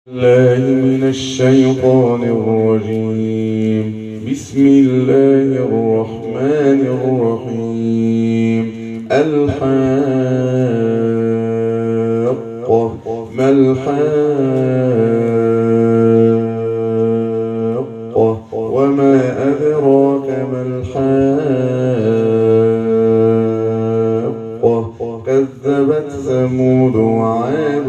الله من الشيطان الرجيم. بسم الله الرحمن الرحيم. الحاقة. ما الحاقة وما أدراك ما الحاقة. كذبت ثمود وعاد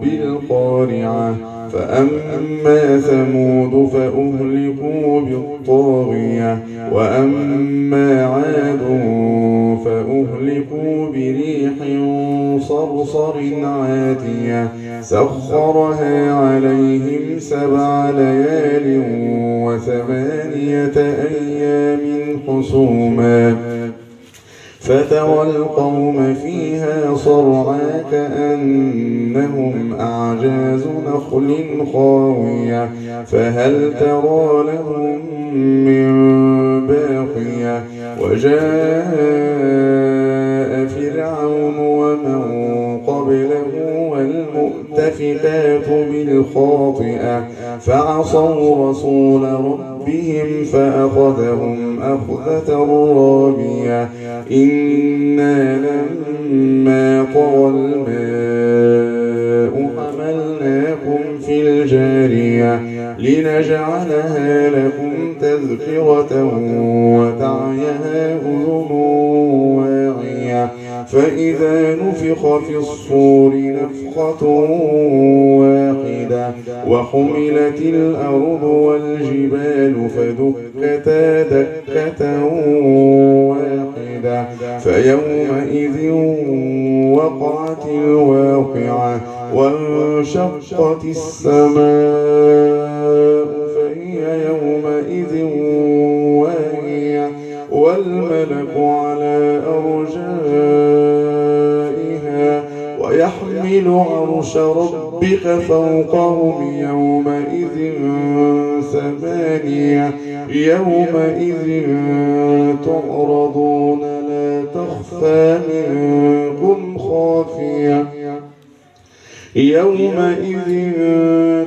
بالقارعة. فأما ثمود فأهلكوا بالطاغية، وأما عاد فأهلكوا بريح صرصر عاتية سخرها عليهم 7 ليال و8 أيام حسوما، فترى القوم فيها صرعى كأنهم أعجاز نخل خاوية، فهل ترى لهم من باقية. وجاء فرعون ومن قبله والمؤتفكات بالخاطئة فعصوا رسول ربهم فأخذهم أخذة رابية. إنا لما طغى الماء حملناكم في الجارية لنجعلها لكم تذكرة وتعيها أذن واعية. فإذا نفخ في الصور نفخة واحدة وحملت الأرض والجبال فدكتا دكة واحدة فيومئذ وقعت الواقعة وانشقت السماء فهي يومئذ واهية والملك على أرجائها ويحمل عرش ربك فوقهم يومئذ 8 يومئذ تعرضون لا تخفى منكم خافية يومئذ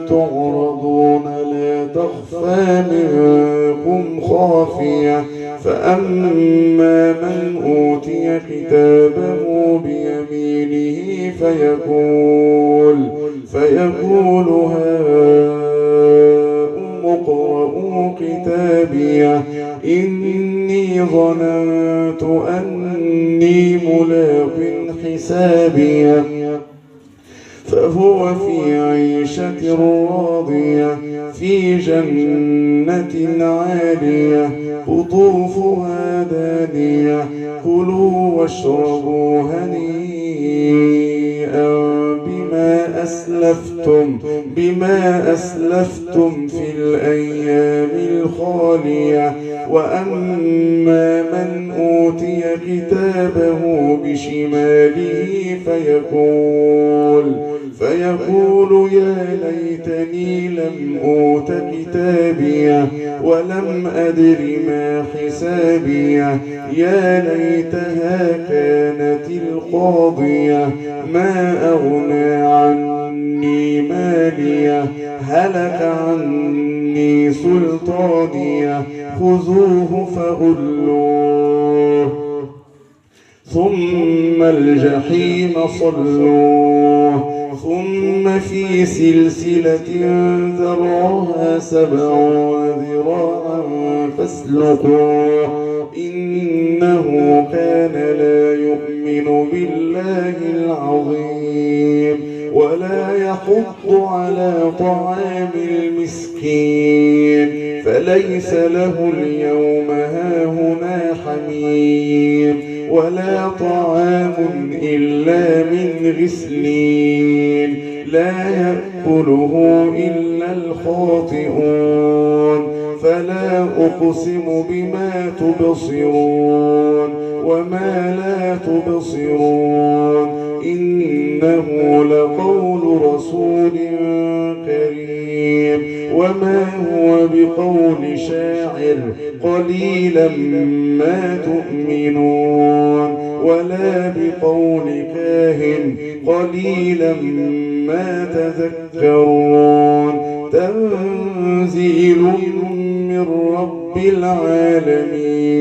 تعرضون لا تخفى منكم خافية. فأما من أوتي كتابه بيمينه فيقول هاؤم اقرءوا كتابيه إني ظننت أني ملاق حسابيه فهو في عيشة راضية في جنة عالية قطوفها دانية كلوا واشربوا هنيئا بما أسلفتم في الأيام الخالية. وأما من أوتي كتابه بشماله فيقول يا ليتني لم أوت كتابيه ولم أدر ما حسابيه يا ليتها كانت القاضية ما أغنى عني ماليه هلك عني سلطانيه خذوه فغلوه ثم الجحيم صلوه ثم في سلسلة ذرعها 70 ذراعا فاسلكوه إنه كان لا يؤمن بالله العظيم ولا يحض على طعام المسكين فليس له اليوم هاهنا حميم ولا طعام إلا من غسلين لا يأكله إلا الخاطئون. فلا أقسم بما تبصرون وما لا تبصرون إنه لقول رسول كريم وما هو بقول شاعر قليلا ما تؤمنون ولا بقول كاهن قليلا ما تذكرون تنزيل من رب العالمين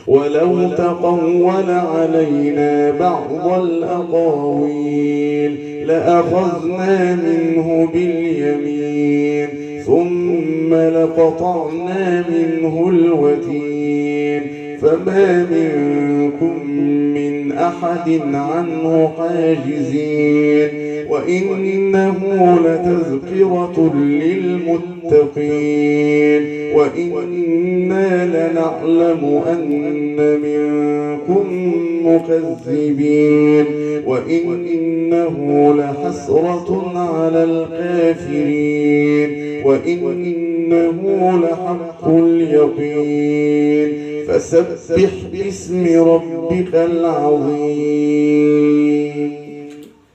ولو تقول علينا بعض الأقاويل لأخذنا منه باليمين ثم لقطعنا منه الوتين فما منكم من أحد عنه حاجزين وإنه لتذكرة للمتقين وإنا لنعلم أن منكم مكذبين وإنه لحسرة على الكافرين وإنه لحق اليقين فسبح باسم ربك العظيم.